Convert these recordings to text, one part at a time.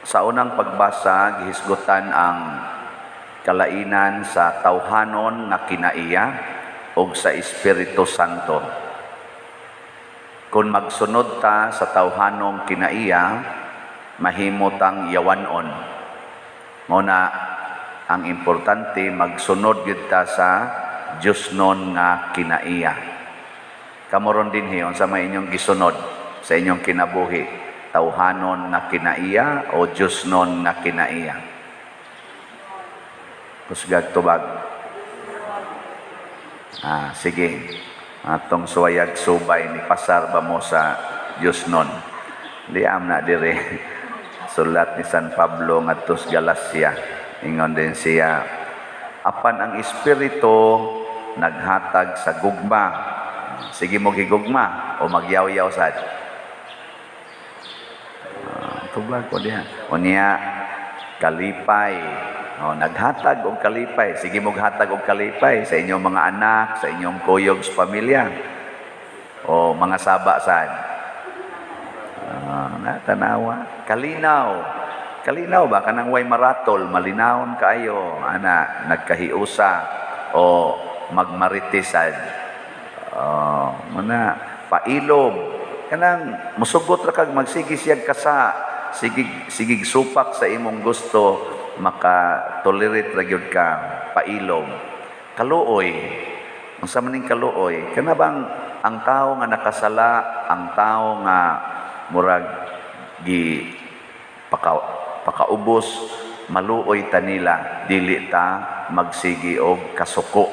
Sa unang pagbasa, gihisgutan ang kalainan sa tawhanon nga kinaiya o sa Espiritu Santo. Kung magsunod ta sa tawhanong kinaiya, mahimutang yawanon. Muna, ang importante, magsunod gid ta sa Diyos non nga kinaiya. Kamoron din hiyon sa may inyong gisunod sa inyong kinabuhi, tawhanon nga kinaiya o Diyos non nga kinaiya. Kusgag tubag. Sige. Atong suwayag subay ni pasar ba mo sa Diyos non. Liam na dire. Sulat ni San Pablo ngadto sa Galacia. Ingon din siya, apan ang Espiritu naghatag sa gugma. Sige mo gigugma o magyaw-yaw sad. Tubag ko diha. Unya kalipay. Naghatag og kalipay. Sige mo hatag og kalipay sa inyong mga anak, sa inyong kuyog sa pamilya. O mga saba sad. Natanawa. Kalinaw. Kalinaw ba? Kanang way maratol, malinawon kaayo. Nagkahiusa o magmaritisad. Muna, pailom. Kanang musugot ra kag magsigi siyag kasa. Sigig supak sa imong gusto, maka-tolerate ra gyud ka, pailom. Kaluoy. Unsa man ning kaluoy? Kana bang ang tao nga nakasala, ang tao nga murag gi pakaubos, maluoy ta nila, dili ta magsigi og kasuko.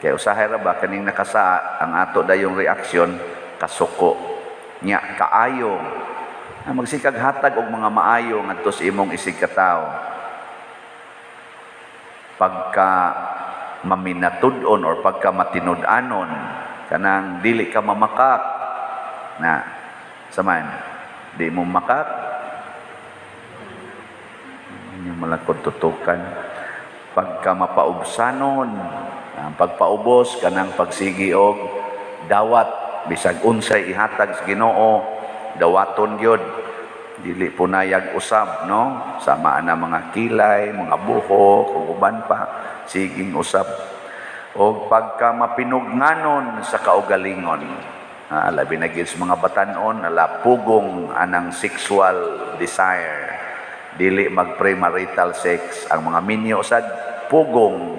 Kaya usahay ra ba kaning nakasa, ang ato dayong reaksyon kasuko. Nya kaayo. Magsikag hatag og mga maayo ngadto sa imong isig ka tawo. Pagka maminatud-on or pagka matinud-anon, kanang dili ka mamakak na saman di mo makak yung malakod tutukan. Pagka mapaubsanon, ang pagpaubos kanang pagsigi og dawat bisag unsay ihatag sa Ginoo, dawaton gyud, dili punayag usab, no? Sama na mga kilay, mga buhok, ug uban pa, siging usab. O pagka mapinugnanon sa kaugalingon, labi na gyud sa mga batan-on, pugong anang sexual desire, dili mag-premarital sex. Ang mga minyo sad pugong,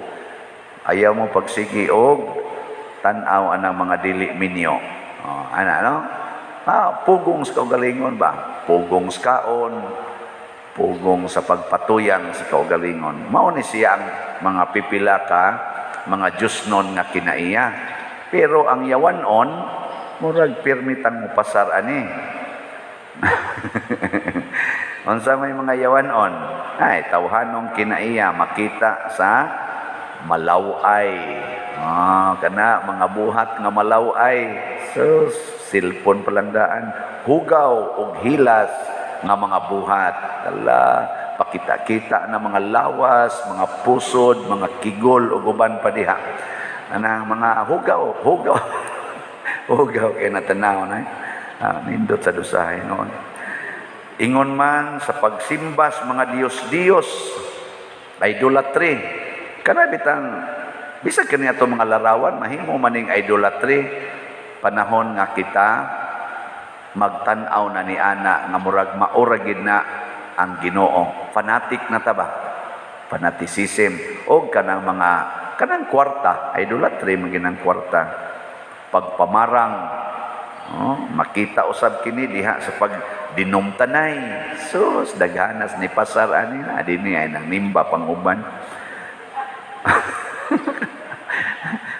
ayaw mo pagsigi og tan-aw anang mga dili minyo. Pugong sa kaugalingon ba? Pugong sa kaon, pugong sa pagpatuyang sa kaugalingon. Mao ni siya ang mga pipila ka, mga Diyos non nga kinaiya. Pero ang yawanon, murag permitang mo pasar ani. Unsa may mga yawanon? Tawhanong kinaiya makita sa malaway. Kana mga buhat nga malaway. So, silpon palandaan. Hugaw ug hilas nga mga buhat. Pakita-kita na mga lawas, mga pusod, mga kigol ug uban pa diha. Anang mga hugaw. Hugaw kay natanaw na. Nindot sa dusahay noon. Ingon man sa pagsimbas mga Diyos-Diyos, idolatry. Kana bitang bisag kaniya to mga larawan, mahimo maning idolatry. Panahon nga kita magtan-aw na ni ana nga murag mauragid na ang Ginoo. Fanatic na ta ba? Fanaticism o kanang kwarta, idolatry maginang kwarta. Pagpamarang, makita usab kini diha sa pagdinumtanay. Sus daghanas ni pasar ani na dinhi ay nang nimba panguban.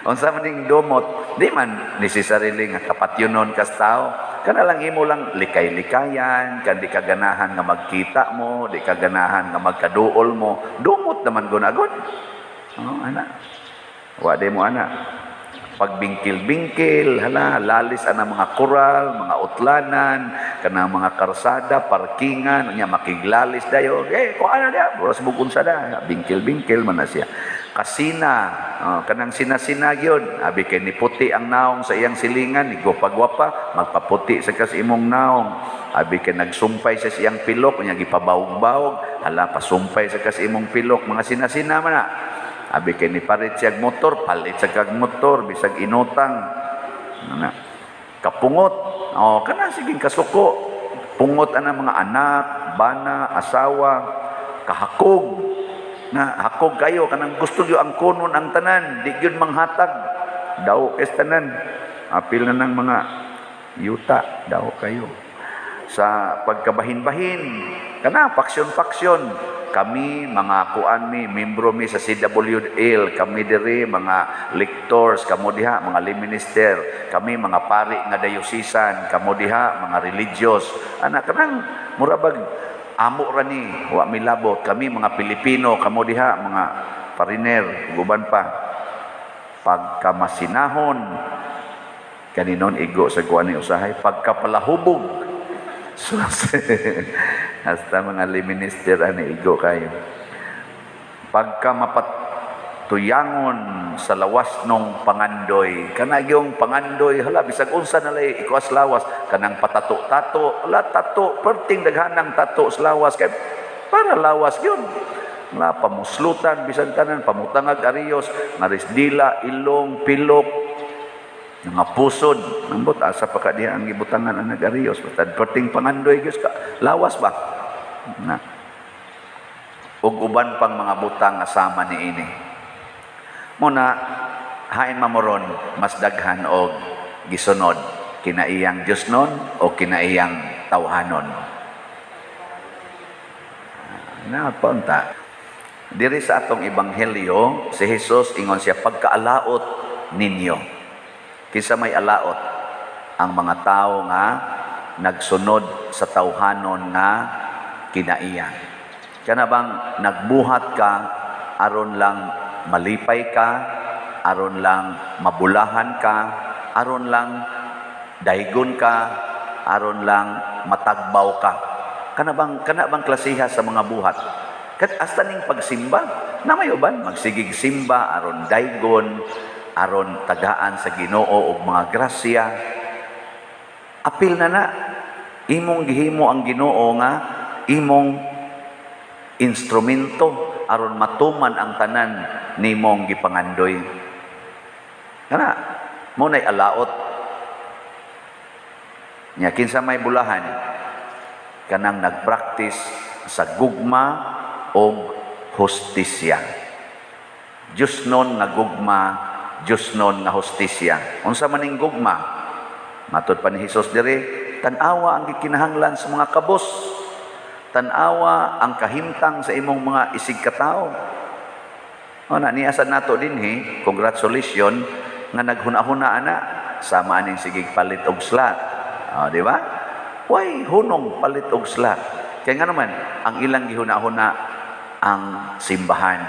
Unsa man ning domot, di man necessarily nga kapatyonon kas tao. Kana lang imo lang likay-likayan, kan di kaganahan nga magkita mo, di kaganahan nga magkaduol mo. Domot naman gunagod. Wa de mo ana. Pagbingkil-bingkil, lalis ana mga koral, mga utlanan, kana mga karsada, parkingan, nya makiglalis dayo. Ko ana dia, boros bugon sada, bingkil-bingkil man na siya. Kasina, kanang sinasina gyud, abi kay ni puti ang naong sa iyang silingan, ni gwapa-gwapa, magpaputi sa kas imong naong. Abi kay nagsumpay sa iyang pilok, nya gipabawog-bawog, hala pasumpay sa kas imong pilok, mga sinasina man na. Abi kay ni palit siya motor, palit sa kag motor, bisag inutang. Na, kapungot, kana siging kasuko. Pungot ana mga anak, bana, asawa, kahakog. Na hakog kayo kanang gusto nyo ang kunon ang tanan, di gyud manghatag. Daw es tanan. Apil na ng mga yuta, daw kayo. Sa pagkabahin-bahin, kana paksyon-paksyon. Kami mga kuan mi, membro mi sa CWL, kami diri mga lectors, kamo diha mga lay minister, kami mga pari nga dayosisan, kamo diha mga religious. Ana kanang murabag amo ra ni wa milabot, kami mga Pilipino, kamo diha mga foreigner, guban pa. Pagkamasinahon kaninon igo sa kuan ni usahay, pagkapalahubog. So, hasta mga liminister ani igo kayo. Pagka mapatuyangon sa lawas nung pangandoy, kana yung pangandoy, hala bisag unsa na lay ikuas lawas, kanang patato-tato, hala tato, perting daghanang tato sa lawas kay para lawas yun. Nga pamuslutan bisan tanan, pamutangag ariyos, marisdila, ilong, pilok, nga pusod, nambot asa pa ka diha ang gibutangan ang nag-ariyos, patad perting pangandoy gyud ka lawas ba na ug uban pang mga butang asama ni ini. Muna hain mamoron mas daghan og gisunod kinaiyang Diosnon o kinaiyang tawhanon. Na punta diri sa atong ebanghelyo si Jesus ingon siya, pagkaalaot ninyo. Kinsa may alaot? Ang mga tao nga nagsunod sa tawhanon nga kinaiya. Kana bang nagbuhat ka aron lang malipay ka, aron lang mabulahan ka, aron lang daygon ka, aron lang matagbaw ka. Kana bang klasiha sa mga buhat? Kat hasta ning pagsimba, na may uban magsigig simba aron daygon, aron tagaan sa Ginoo og mga grasya. Apil na imong gihimo ang Ginoo nga imong instrumento aron matuman ang tanan nimong gipangandoy. Kana mo nay alaot nya kinsa may bulahan kanang nagpractice sa gugma og hustisya. Diosnon nga gugma, Diosnon nga hustisya. Unsa man ning gugma? Matud pa ni Hesus diri, tan-awa ang gikinahanglan sa mga kabos. Tan-awa ang kahimtang sa imong mga isig katao. Na niasa nato dinhi, congratulations nga naghuna-huna ana sama aning sigig palit og slat. Di ba? Why hunong palit og slat? Kaya nga naman ang ilang gihuna-huna ang simbahan.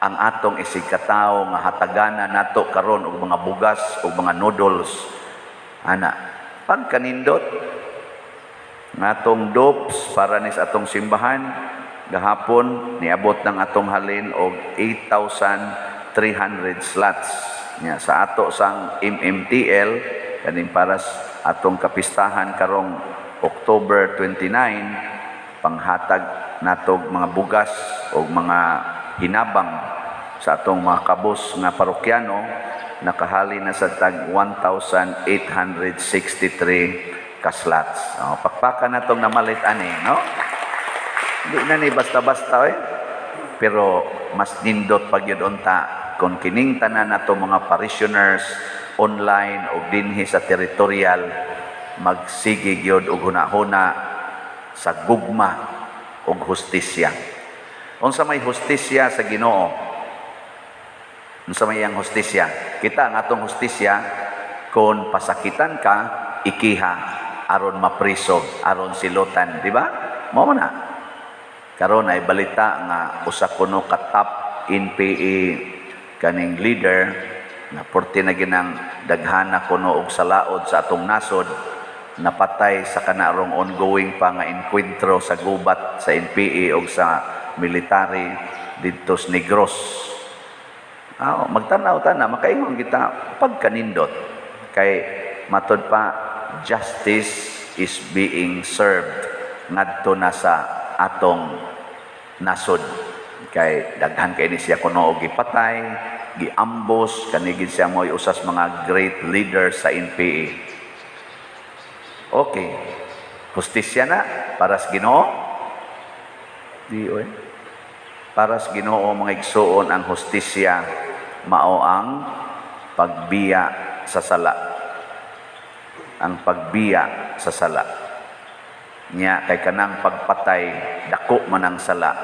Ang atong isig katao nga hatagana nato karon og mga bugas og mga noodles. Ana, pagkanindot natong dopes para ni sa atong simbahan gahapon niabot ng atong halin og 8,300 slots nya sa ato sang MMTL kaning para sa atong kapistahan karong October 29 panghatag natog mga bugas og mga hinabang sa atong mga kabos nga parokyano nakahali na sa tag 1,863 ka slots. Pakpakan na itong namalit ani, no? Hindi na ni basta-basta pero mas nindot pag yun unta kung kining tanan na itong mga parishioners online o dinhi sa territorial magsigig yun o hunahuna sa gugma o hustisya. Unsa may hustisya sa Ginoo? Unsa may yang hustisya? Kita ang atong hustisya kung pasakitan ka, ikiha aron mapriso, aron silutan, di ba? Mao na. Karon ay balita nga usa kuno ka top NPA kaning leader na porti na ginang daghana kuno og salaod sa atong nasod napatay sa kanarong ongoing pa nga enkwentro sa gubat sa NPA o sa military dito sa Negros. Magtanaw-tana, makaingon kita pagkanindot. Kay matod pa, justice is being served ngadto na sa atong nasod. Kay daghan kay ni siya kuno og gipatay, giambos, kanigid siya mo'y usas mga great leaders sa NPA. Okay. Hustisya na para sa Ginoo? Di oy. Para sa Ginoo mga igsuon, ang hustisya mao ang pagbiya sa sala. Ang pagbiya sa sala. Nya kay kanang pagpatay dako man ang sala.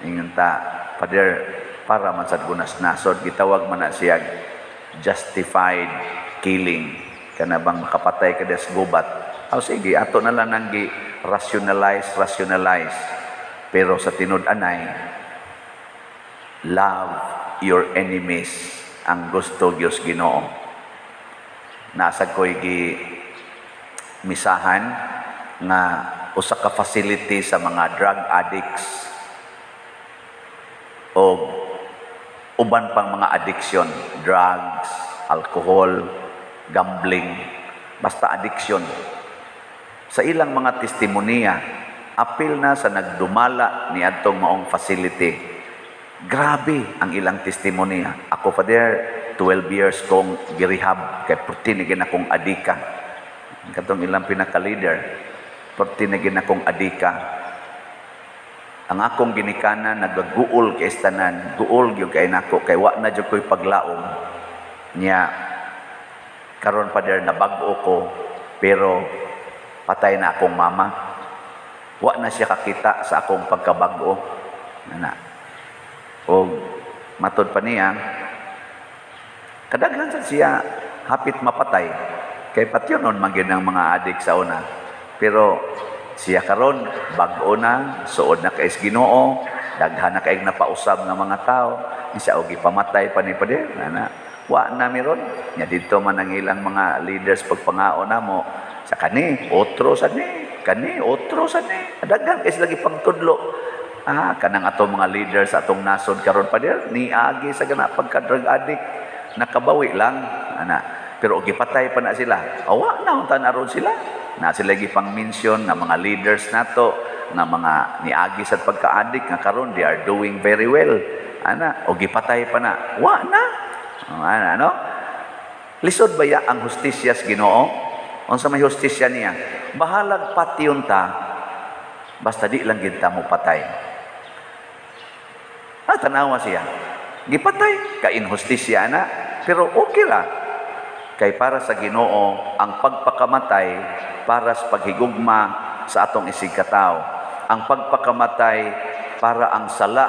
Ingon ta, Father, para man sad gunas nasod gitawag man na siya justified killing. Kana bang makapatay ka des gubat. Sige, ato na lang nang rationalize. Pero sa tinud-anay, love your enemies ang gusto Dios Ginoo. Nasa ko'y misahan nga usa ka facility sa mga drug addicts o uban pang mga addiction, drugs, alcohol, gambling, basta addiction. Sa ilang mga testimonya, apil na sa nagdumala ni adtong maong facility. Grabe ang ilang testimonya. Ako, Father, 12 years kong girehab kay pertinigin akong adika. Katong ilang pinaka-leader, pertinigin akong adika. Ang akong ginikanan, nagaguol kay istanan, guol yung kay nako, kay wa na dyan ko'y paglaom niya. Karon Father, nabago ko, pero patay na akong mama. Wa na siya kakita sa akong pagkabago. O matod pa niya, kadaghan sa siya hapit mapatay. Kay patyonon magin ang mga adik sa una. Pero siya karon bag-o na, suod na kay Ginoo, daghan na kay napausab ng mga tao, siya og ipamatay pa ni Father. Wa na meron. Nya dito man ang ilang mga leaders pagpangao na mo sa kani, otro sa ni, kani, otro sa ni. Daghan kay sila gipangtudlo. Kanang atong mga leaders sa atong nasod karon Father, ni agi sa gana pagka-drug addict, nakabawi lang. Pero gipatay pa na sila. Awa na unta na ron sila. Na sila gipang-mention na mga leaders nato na mga niagi sa pagka-addict nga karon they are doing very well. O gipatay pa na. Wa na. Lisod ba ya ang hustisya sa Ginoo? Unsa may hustisya niya? Bahalag patyon ta, basta di lang gid ta mo patay. Tanawa siya. Gipatay, kainhustisya na, pero okay ra. Kay para sa Ginoo, ang pagpakamatay para sa paghigugma sa atong isig katawo. Ang pagpakamatay para ang sala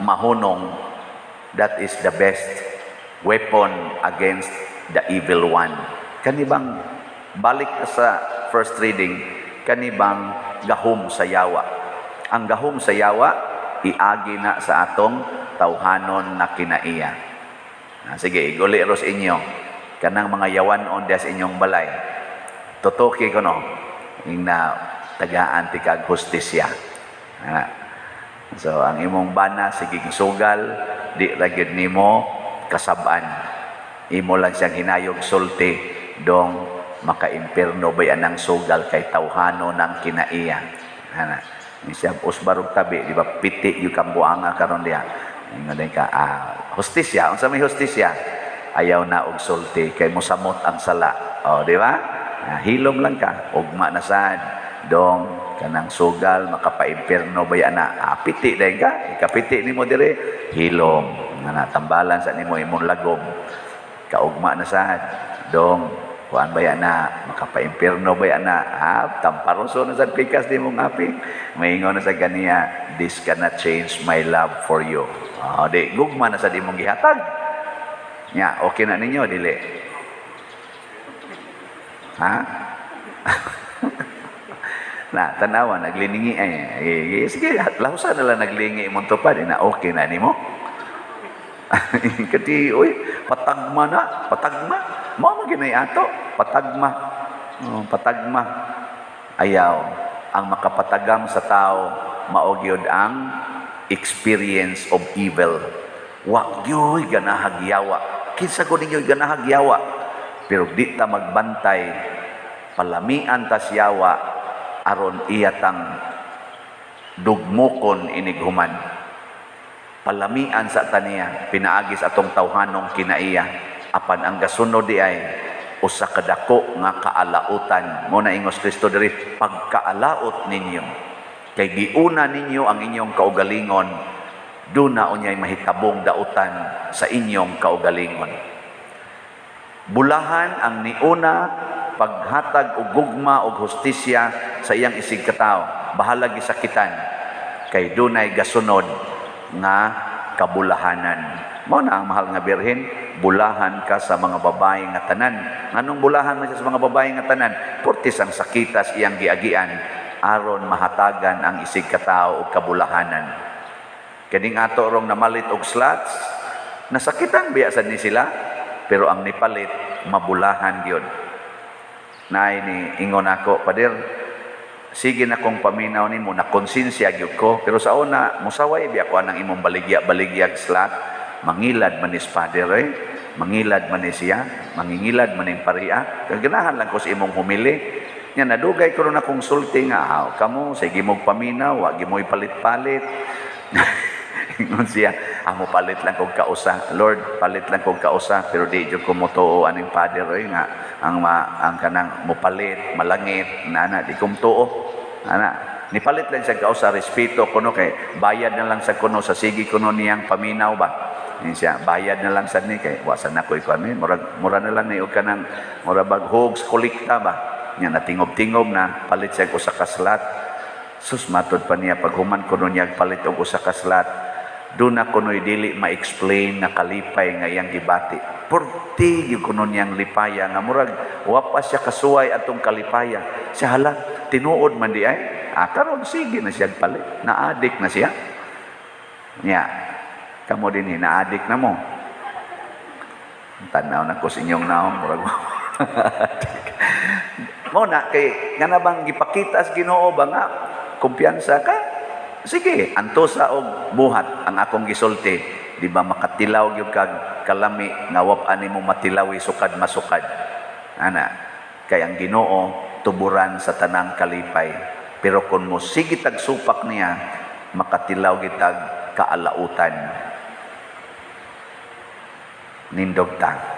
mahunong. That is the best weapon against the evil one. Kanibang balik sa first reading, kanibang gahom sa yawa. Ang gahom sa yawa, iagi na sa atong tawhanon na kinaiya. Sige, iguli ros inyo. Kanang mga yawanon des inyong balay. Tutuki ko no, yung na tagaan ti kag hustisya. So, ang imong bana, sigig sugal, di ragid nimo kasaban. Imo lang siyang hinayog sulti dong maka-impierno ba yan ang sugal kay tawhano ng kinaiya. Siya usbarog tabi, di ba, piti yung kambuanga karon diya. Ngayon ka, hustisya, unsa may hustisya? Ayaw na og sulti, kay musamot ang sala. Di ba? Hilom lang ka, ugma na sad, dong, kanang sugal, makapa-impierno ba yan na, piti dahil ka, ikapiti ni mo dire, hilom, tambalan sa nimo imong lagom, kaugma na sad, dong, kuan ba yan na, makapa-impierno ba yan na, tamparoso na sa pikas ni mong api, maingon na sa ganiya, this cannot change my love for you. Di, gugma na sa di mong gihatag. Nya, okay na ninyo, dili. Na, tanawa, nagliningi, sige, lahusan na lang naglingi mong tupad, na okay na nimo. Kati, patagma na, patagma. Mao maginay ato, patagma. Patagma. Ayaw, ang makapatagam sa tao, mao gyud ang experience of evil. Wa gyoy ganahagyawa. Kinsa ko ninyo ganahagyawa. Pero di ta magbantay, palamian ta siyawa aron iyatang dugmokon inighuman. Palamian sa taniya, pinaagis atong tawhanong kinaiya. Apan ang gasunod di ay usa ka dako nga kaalautan. Mo na ingos Kristo diri, pagkaalaot ninyo. Kay giuna ninyo ang inyong kaugalingon, duna unyay mahitabong dautan sa inyong kaugalingon. Bulahan ang niuna paghatag og gugma og hustisya sa iyang isig katao, bahala gisakitan kay dunay gasunod nga kabulahanan. Mao na ang mahal nga birhen, bulahan ka sa mga babae nga tanan. Nganong bulahan man siya sa mga babae nga tanan? Portis ang sakitas iyang giagian aron mahatagan ang isig katao og kabulahanan. Kining ato rong namalit og slots, nasakitan biya sad ni sila, pero ang nipalit mabulahan gyud. Naay ni ingon ako, Pader, sige na kong paminaw nimo, na konsensya gyud ko, pero sa una musaway biya ko anang imong baligya-baligyag slot, mangilad man ni Pader mangilad man ni siya, mangingilad man ning pariya. Ganahan lang ko sa imong humili. Nya nadugay ko na akong sulti nga, kamo sige mo paminaw, wa gi mo ipalit-palit. Ingon siya, mo palit lang kog kausa. Lord, palit lang kog kausa, pero di jud ko motuo aning Father nga ang kanang mopalit, malangit, nana di ko motuo. Ana, ni palit lang siya kausa, respeto kuno kay bayad na lang sa kuno sa sige kuno niyang paminaw ba. Ni siya, bayad na lang sad ni kay wasan na koy kami, mura na lang ni og kanang mura bag hogs kolekta ba. Nya natingob-tingob na palit siya og usa ka slot. Sus matod pa niya paghuman kuno niya palit og usa ka slot. Doon na kuno'y dili ma-explain na kalipay nga iyang gibati. Purti yung kuno niyang lipaya nga murag wapas siya kasuway atong kalipaya. Siya hala, tinuod man di ay. Karon sige na siya palit. Na-addict na siya. Nya, kamo din na-addict na mo. Tanaw na ko sa inyong naong murag mo na kay nga na bang gipakita sa Ginoo ba nga kumpiyansa ka? Sige, antosa og buhat ang akong gisulti, di ba makatilaw gyud kag kalami nga wap-an nimo matilawi sukad masukad. Ana, kay ang Ginoo tuburan sa tanang kalipay. Pero kun mo sige tag supak niya, makatilaw gitag kaalautan. Nindog ta.